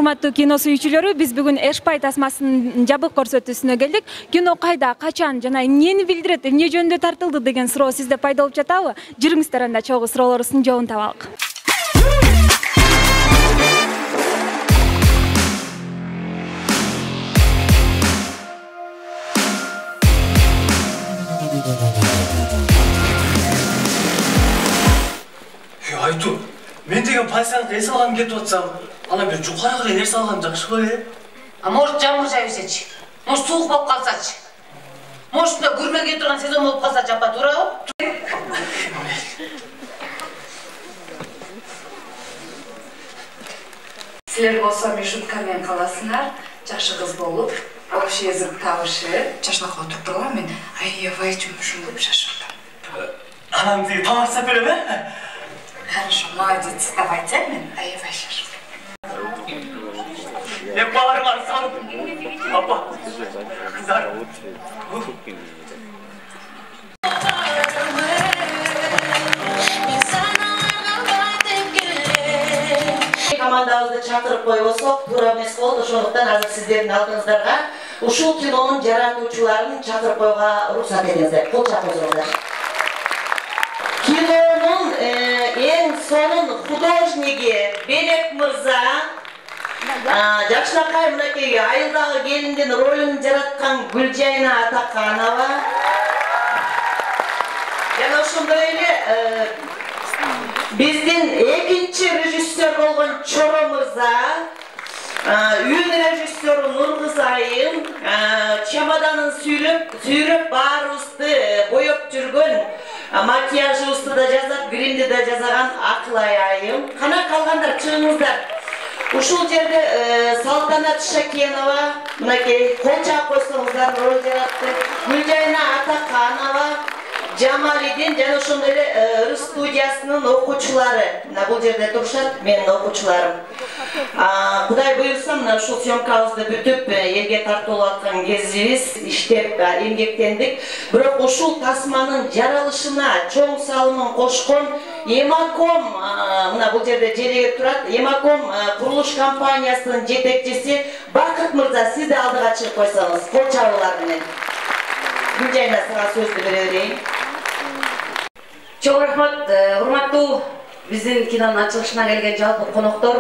Урматтуу кино сүйүүчүлөрү, биз бүгүн Эшпай тасмасынын жабык көрсөтүүсүнө келдик. Кино кайда, качан жана эмнени билдирет, эмне жөнүндө тартылды деген суроо сизде пайда болуп жатабы? Жүрүңүздөр анда чогуу суроолорубуздун жообун табалык. Айту, мен деген пансионатка эс алгам кетип атсам, ана бир жукарак эле нерсе алгам жакшыбы э? А может жамыр жай берсечи? Может суук болуп калсачы? Может мына көрмөгө турган сезон болуп калсачы, апа, туурабы? Силер болсо Мишутка менен каласыңар, жакшы кыз болуп, общий язык табышып, чачмакка отуруп турган мен аябай жумушум деп шашырдым. Анам тиги тамашсап берем э? Хорошо, молодец, давайте мен аябай шашырдым. Баларымар санып, апа, кыздар. Командабызды чакырып койбосок, туура эмес болду. Ошондуктан азыр сиздердин алдыңыздарга ушул кинонун жаратуучуларын чакырып койууга уруксат этиңиздер. Кол чапыңыздар. Кинонун эң сонун художниги Белек мырза, жакшынакай мынакей айылдагы келиндин ролун жараткан Гүлжайна Атаканова, жана ошондой эле биздин экинчи режиссер болгон Чоро мырза, үн режиссеру Нургыз айым, чемоданын сүйрөп баарыбызды боеп жүргөн, макияжыбызды да жазап, гримди да жасаган Акылай айым. Кана калгандар чыгыңыздар. Ушул жерде Салтанат Шакенова, мынакей кол чаап койсоңуздар, роль жаратты. Гүлжайна Атаканова, Жамалидин жана ошондой эле Ырыс студиясынын окуучулары. Мына бул жерде турушат, менин окуучуларым. Кудай буйрса, мына ушул съемкабызды бүтүп, элге тартылып аткан кезибиз иштеп, эмгектендик. Бирок ушул тасманын жаралышына чоң салымын кошкон Эмаком, мына бул жерде желегип турат, Эмаком курулуш компаниясынын жетекчиси Бакыт мырза, сиз да алдыга чыгып койсоңуз, кол чабуулар менен. Гүлжайна, сага сөздү бере берейин. Чоң рахмат, урматтуу биздин кинонун ачылышына келген жалпы коноктор,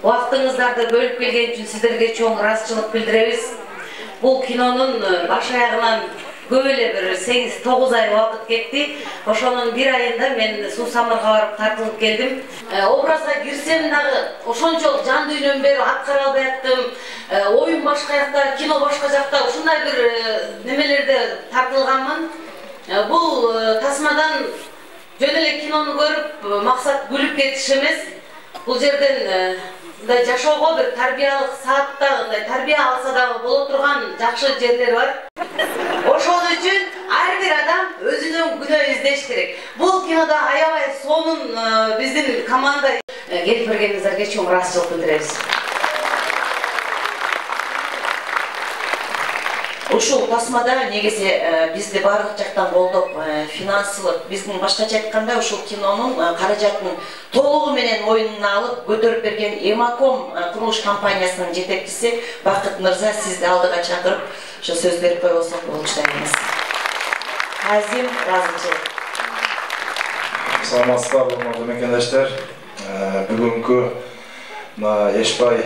убактыңыздарды бөлүп келген үчүн сиздерге чоң ыраазычылык билдиребиз. Бул кинонун баш аягынан көп эле бир 8-9 ай убакыт кетти. Ошонун бир айында мен Суусамырга барып тартылып келдим. Образга кирсем дагы ошончолук жан дүйнөм берип аткара албай аттым. Оюн башка жакта, кино башка жакта, ушундай бир немелерде тартылганмын. Бул тасмадан жөн эле кинону көрүп, максат күлүп кетиш эмес. Бул жерден мындай жашоого бир тарбиялык саатта, мындай тарбия алса дагы боло турган жакшы жерлер бар. Ошол үчүн ар бир адам өзүнүн күнөө издеш керек. Бул кинода аябай сонун биздин команда келип бергениңиздерге чоң ыраазычылык билдиребиз. Ушул тасмада негизи бизди барлык жактан колдоп, финансылык, биздин башкача айтканда ушул кинонун каражатын толугу менен мойнуна алып көтөрүп берген Эмаком курулуш компаниясынын жетекчиси Бакыт мырза, сизди алдыга чакырып, ошо сөз берип койбосок болчу дейбиз. Азим, ыраазычылык. Саламатсыздарбы, урматтуу мекендештер. Бүгүнкү Эшпай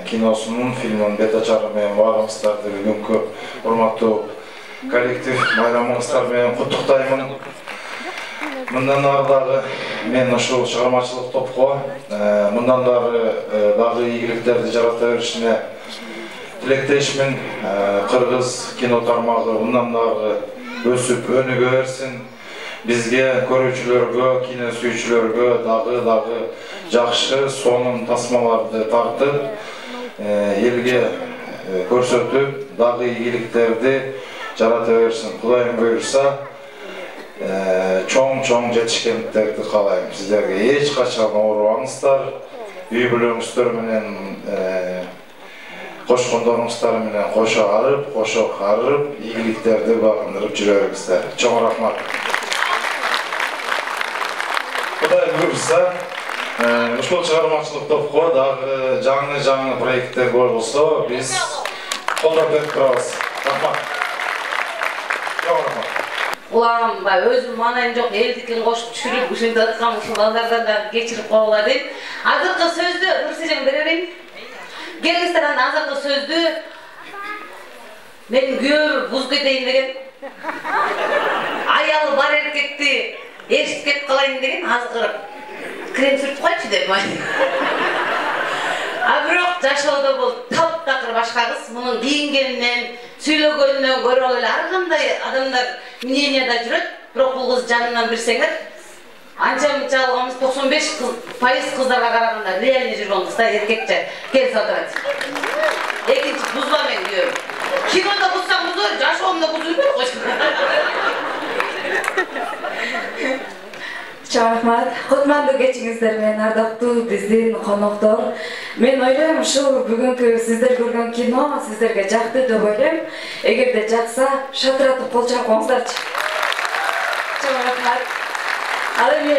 киносунун фильмин бет ачары менен баарыңыздарды бүгүнкү урматтуу коллектив майрамыңыздар менен куттуктаймын. Мындан ары дагы мен ушул чыгармачылык топко мындан дагы ийгиликтерди жарата беришине тилектешмин. Кыргыз кино тармагы мындан дагы өсүп өнүгө берсин. Бизге, көрүүчүлөргө, кино сүйүүчүлөргө дагы жакшы, сонун тасмаларды тартып, элге көрсөтүп, дагы ийгиликтерди жарата берсин. Кудайым буйрса, чоң жетишкендиктерди каалайм. Сиздерге эч качан оорубаңыздар, үй бүлөңүздөр менен, кошкондоруңуздар менен кошо карып, ийгиликтерди багындырып жүрө бериңиздер. Чоң рахмат. Кудай буйрса, ушул чыгармачылык топко дагы жаңы проекттер болсо биз колдоп берип турабыз. Рахмат. Ulan özüm manayım yok, eldikin koşup düşürüp, üşündü atkam, uşul ballardan da geçirip kovala deyip. Hazırkı sözdü, ırsiceğim verelim. Gelgislerden hazırkı sözdü, benim gör buz keteyim degen. Ayalı bar erkekti, erişip ketip kalayım degen, hazırkırıp. Krem sürüp koyçu dedim. Biroq Jaşo'da bol tap takır başka kız, bunun giyingeninden, söylөгөнүнөн көрө эле ар кандай адамдар мненияда жүрөт. Бирок бул кыз жанынан билсеңер, анча мынча алганыбыз 95% кыздарга караганда реально жүргөн кыз да эркекче келип отурат. Экинчи бузба мен күйөөм. Кинода бузсаң бузор, Жашоомда бузулбай койсун. Чоң рахмат. Кутмандуу кечиңиздер менен ардактуу биздин коноктор. Мен ойлойм, ушул бүгүнкү сиздер көргөн кино сиздерге жакты деп ойлойм. Эгерде жакса, шатыратып кол чапкыңыздарчы. Чоң рахмат. Ал эми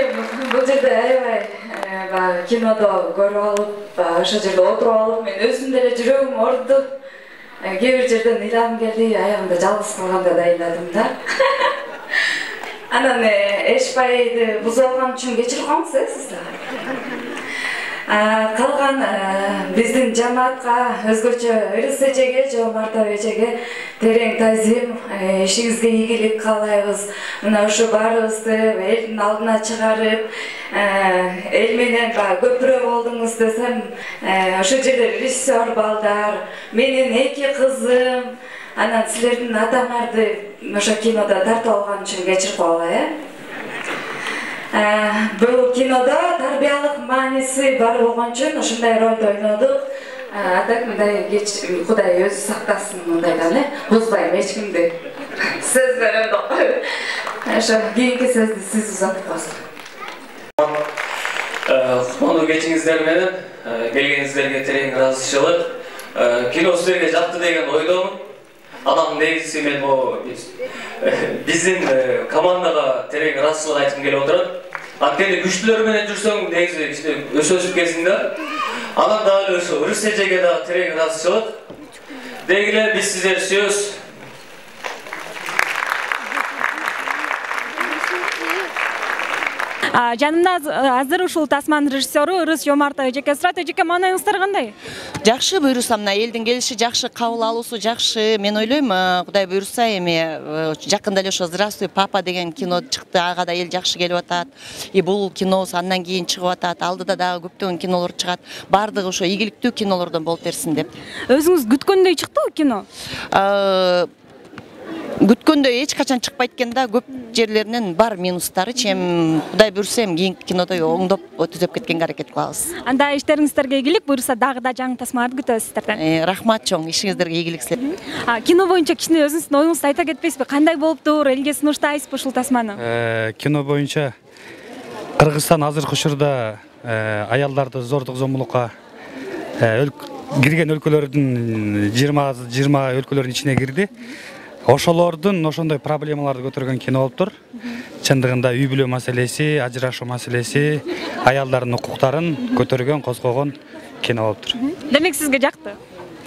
бул жерде аябай кинодо көрүп алып, ошол жерде отуруп алып, мен өзүм деле жүрөгүм орду. Кээ бир жерден ыйлагым келди, аягымда жалгыз калганда дайындадым да. Анан эшпайды бузуп алган үчүн кечирип коюңуз, сиздер. Калган биздин жамаатка өзгөчө ырыс эжеге, Жомартов эжеге терең таазим, ишиңизге ийгилик каалайбыз. Мына ушу баарыбызды элдин алдына чыгарып, эл менен көпүрө болдуңуз десем, ошол жерде режиссер балдар, менин 2 кызым, анан силердин атаңарды ошо кинода тартып алган үчүн кечирип коелу, Бул кинода тарбиялык мааниси бар болгон үчүн ушундай ролду ойнодук. Атак мындай Кудай өзү сактасын мындайдан, бузбайм эч кимди. Сөз берем да. Ошо кийинки сөздү сиз узатып коесуз. Кутмандуу кечиңиздер менен келгениңиздерге терең ыраазычылык. Кино сиздерге жакты деген ойдомун. Анан негизи мен биздин командага терең ыраазычылык айткым келип отурат. Анткени күчтүүлөр менен жүрсөң негизи өсөсүп келсиң да. Анан дагы ошо ырыс эжеге дагы терең ыраазычылык. Деги эле биз сиздерди сүйөбүз. Жанымда азыр ушул тасманын режиссеру Ырыс Жомартов эжеке турат. Эжеке, маанайыңыздар кандай? Жакшы, буйруса, мына элдин келиши жакшы, кабыл алуусу жакшы. Мен ойлойм, Кудай буйруса, эми жакында эле ошо «Здравствуй, папа» деген кино чыкты, ага да эл жакшы келип атат. Бул кино андан кийин чыгып атат, алдыда дагы көптөгөн кинолор чыгат. Бардыгы ошо ийгиликтүү кинолордон болуп берсин деп. Өзүңүз күткөндөй чыктыбы кино? Күткөндөй эч качан чыкпайт экен да, көп жерлеринен бар минустары, чем Кудай буйруса кийинки кинодо оңдоп түзөп кеткенге аракет кылабыз. Анда иштериңиздерге ийгилик, буйруса дагы да жаңы тасмаларды күтөбүз сиздерден. Рахмат чоң, ишиңиздерге ийгилик силер. Кино боюнча кичине өзүңүздүн оюңузду айта кетпейсизби? Кандай болуптур? Элге сунуштайсызбы ушул тасманы? Кино боюнча Кыргызстан азыркы учурда аялдарды зордук зомбулукка кирген өлкөлөрдүн 20 өлкөлөрдүн ичине кирди. Ошолордун ошондой проблемаларды көтөргөн кино болуптур. Чындыгында үй бүлө маселеси, ажырашуу маселеси, аялдардын укуктарын көтөргөн, козгогон кино болуптур. Демек сизге жакты?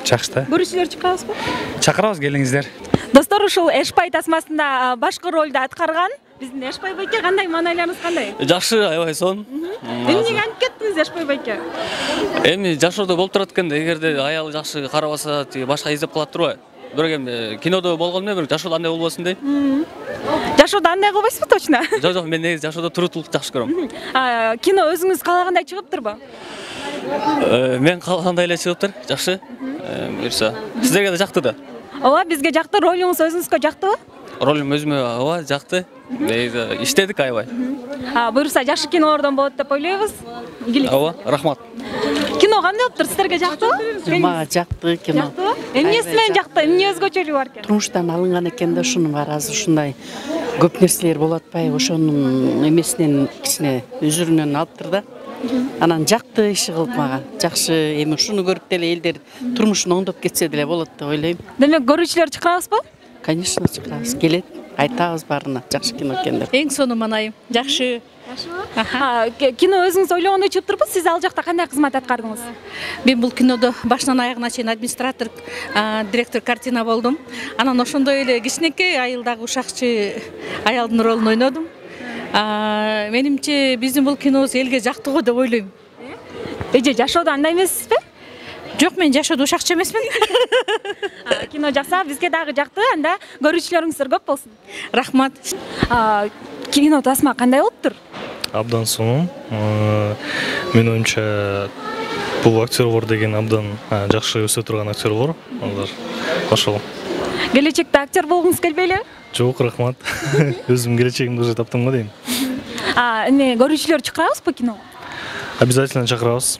Жакшы. Көрүүчүлөр чакырабызбы? Чакырабыз, келиңиздер. Достор, ушул Эшпай тасмасында башкы ролду аткарган биздин Эшпай байке, кандай маанайларыңыз кандай? Жакшы, аябай сонун. Эмнеге антип кеттиңиз Эшпай байке? Эми Жашоодо болуп турат экен, эгерде аялы жакшы карабаса, башка издеп калат турбайбы? Бирок эми кинодо болгону менен Жашоодо андай болбосун дейт. Жашоодо андай кылбайсызбы точно? Жок, мен негизи Жашоодо турутулук жакшы көрөм. Кино өзүңүз каалагандай чыгыптырбы? Мен каалагандай эле чыгыптыр, жакшы. Буйруса, сиздерге да жакты да. Ооба, бизге жакты. Ролуңуз өзүңүзгө жактыбы? Ролум өзүмө ооба жакты. Иштедик аябай. Буйруса, жакшы кинолордон болот деп ойлойбуз. Ооба, рахмат. Кино кандай болуптур? Сиздерге жактыбы? Мага жакты кино. Жактыбы? Эмнеси менен жакты? Эмне өзгөчөлүгү бар экен? Турмуштан алынган экен да, ушунун баары азыр ушундай көп нерселер болуп атпайбы, ошонун эмесинен кичине үзүрүнөн алыптыр да. Анан жакты иши кылып мага. Жакшы, эми ушуну көрүп деле элдер турмушун оңдоп кетсе деле болот деп ойлойм. Демек көрүүчүлөр чакырабызбы? Конечно, чакырабыз. Келет. айтабыз баарына жакшы кино экен деп. Эң сонун маанайым жакшы. Кино өзүңүз ойлогондой чыгып турбу? Сиз ал жакта кандай кызмат аткардыңыз? Мен бул кинодо башынан аягына чейин администратор, директор картина болдум. Анан ошондой эле кичинекей айылдагы ушакчы аялдын ролун ойнодум. Менимче биздин бул кинобуз элге жактыгы деп ойлойм. Эже жашоодо андай эмессизби? Жок, мен жашоодо ушакчы эмесмин. Кино жакса бизге дагы жакты, анда көрүүчүлөрүңүздөр көп болсун. Рахмат. Кино тасма кандай болуптур? Абдан сонун. Мен оюмча бул актерлор деген абдан жакшы өсө турган актерлор. Алар ошол. Келечекте актер болгуңуз келбейби? Жок, рахмат. Өзүм келечегимди уже таптым го дейм. Эме көрүүчүлөр чакырабызбы киного? Обязательно чакырабыз.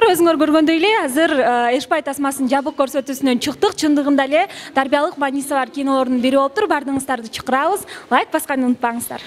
Өзүңөр көргөндөй эле азыр Эшпай тасмасынын жабык көрсөтүүсүнөн чыктык. Чындыгында эле тарбиялык мааниси бар кинолордун бири болуптур. Бардыгыңыздарды чакырабыз. Лайк басканды унутпаңыздар.